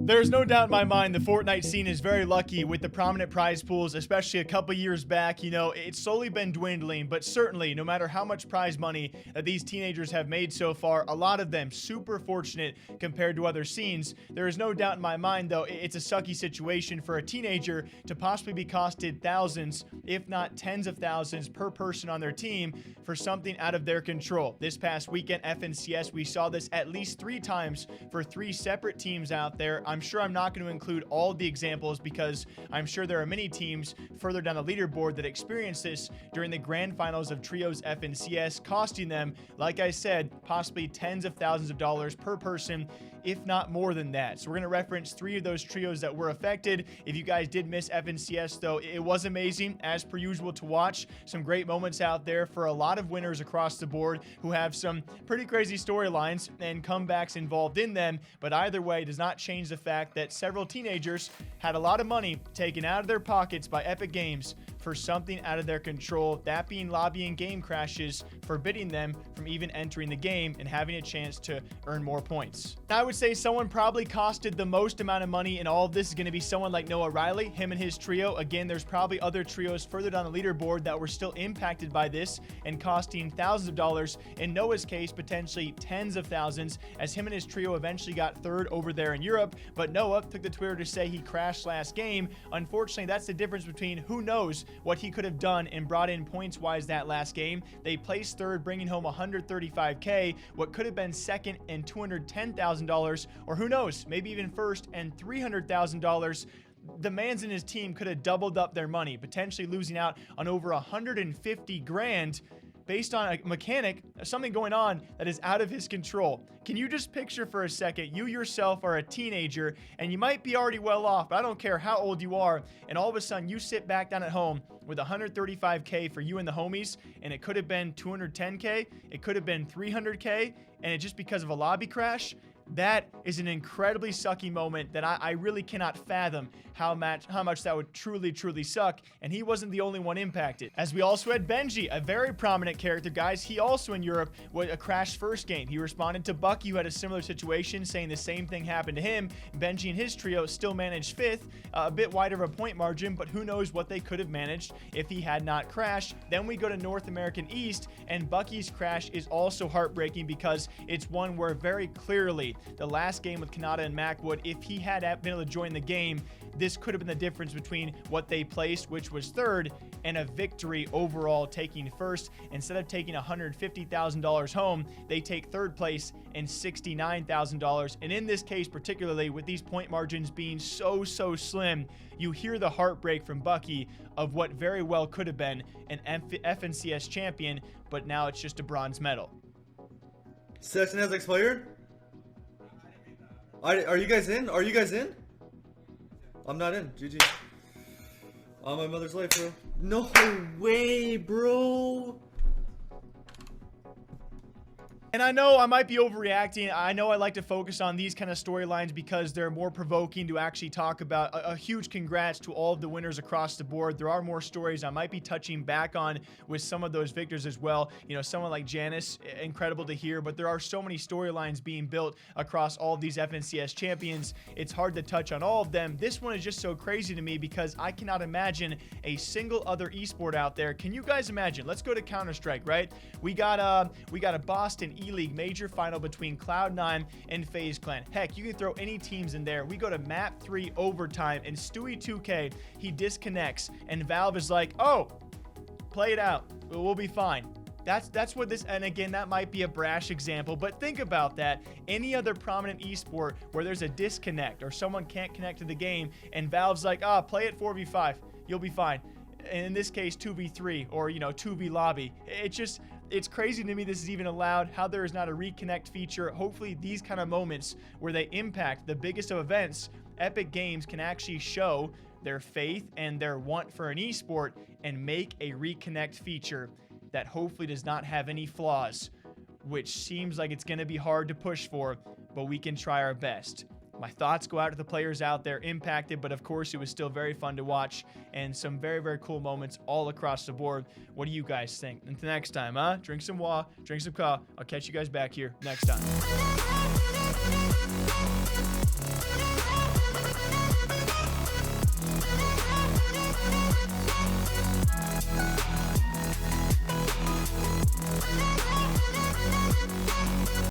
There's no doubt in my mind the Fortnite scene is very lucky with the prominent prize pools, especially a couple years back. You know, it's slowly been dwindling, but certainly no matter how much prize money that these teenagers have made so far, a lot of them super fortunate compared to other scenes. There is no doubt in my mind, though, it's a sucky situation for a teenager to possibly be costed thousands, if not tens of thousands per person on their team for something out of their control. This past weekend, FNCS, we saw this at least 3 times for 3 separate teams out there. I'm sure I'm not going to include all the examples because I'm sure there are many teams further down the leaderboard that experienced this during the grand finals of Trios FNCS, costing them, like I said, possibly tens of thousands of dollars per person, if not more than that. So we're going to reference 3 of those trios that were affected. If you guys did miss FNCS, though, it was amazing, as per usual, to watch. Some great moments out there for a lot of winners across the board who have some pretty crazy storylines and comebacks involved in them. But either way, does not change the fact that several teenagers had a lot of money taken out of their pockets by Epic Games for something out of their control, that being lobbying game crashes, forbidding them from even entering the game and having a chance to earn more points. I would say someone probably costed the most amount of money in all of this is going to be someone like Noah Riley, him and his trio. Again, there's probably other trios further down the leaderboard that were still impacted by this and costing thousands of dollars. In Noah's case, potentially tens of thousands, as him and his trio eventually got 3rd over there in Europe. But Noah took to Twitter to say he crashed last game. Unfortunately, that's the difference between who knows what he could have done and brought in points-wise that last game. They placed 3rd, bringing home $135K, what could have been 2nd and $210,000, or who knows, maybe even 1st and $300,000. The mans in his team could have doubled up their money, potentially losing out on over 150 grand based on a mechanic, something going on that is out of his control. Can you just picture for a second, you yourself are a teenager and you might be already well off, but I don't care how old you are, and all of a sudden you sit back down at home with 135K for you and the homies, and it could have been 210K, it could have been 300K, and it just because of a lobby crash. That is an incredibly sucky moment that I really cannot fathom how much that would truly suck. And he wasn't the only one impacted, as we also had Benji, a very prominent character, guys. He also in Europe was a crash first game. He responded to Bucky, who had a similar situation, saying the same thing happened to him. Benji and his trio still managed 5th, a bit wider of a point margin, but who knows what they could have managed if he had not crashed. Then we go to North American East, and Bucky's crash is also heartbreaking because it's one where very clearly the last game with Kanata and Macwood, if he had been able to join the game, this could have been the difference between what they placed, which was 3rd, and a victory overall, taking 1st. Instead of taking $150,000 home, they take 3rd place and $69,000. And in this case, particularly with these point margins being so slim, you hear the heartbreak from Bucky of what very well could have been an FNCS champion, but now it's just a bronze medal. Session has expired? Are you guys in? Are you guys in? I'm not in. GG. On my mother's life, bro. No way, bro. And I know I might be overreacting. I know I like to focus on these kind of storylines because they're more provoking to actually talk about. A huge congrats to all of the winners across the board. There are more stories I might be touching back on with some of those victors as well. You know, someone like Janice, incredible to hear, but there are so many storylines being built across all of these FNCS champions. It's hard to touch on all of them. This one is just so crazy to me because I cannot imagine a single other esport out there. Can you guys imagine? Let's go to Counter-Strike, right? We got a Boston E-League major final between Cloud9 and FaZe Clan. Heck, you can throw any teams in there. We go to map 3 overtime, and Stewie2K, he disconnects, and Valve is like, oh, play it out. We'll be fine. That's what this, and again, that might be a brash example, but think about that. Any other prominent esport where there's a disconnect or someone can't connect to the game, and Valve's like, play it 4v5. You'll be fine. And in this case, 2v3 or, 2v lobby. It's crazy to me this is even allowed, how there is not a reconnect feature. Hopefully these kind of moments where they impact the biggest of events, Epic Games can actually show their faith and their want for an esport and make a reconnect feature that hopefully does not have any flaws, which seems like it's going to be hard to push for, but we can try our best. My thoughts go out to the players out there impacted, but of course it was still very fun to watch and some very cool moments all across the board. What do you guys think? Until next time, drink some water, drink some coffee. I'll catch you guys back here next time.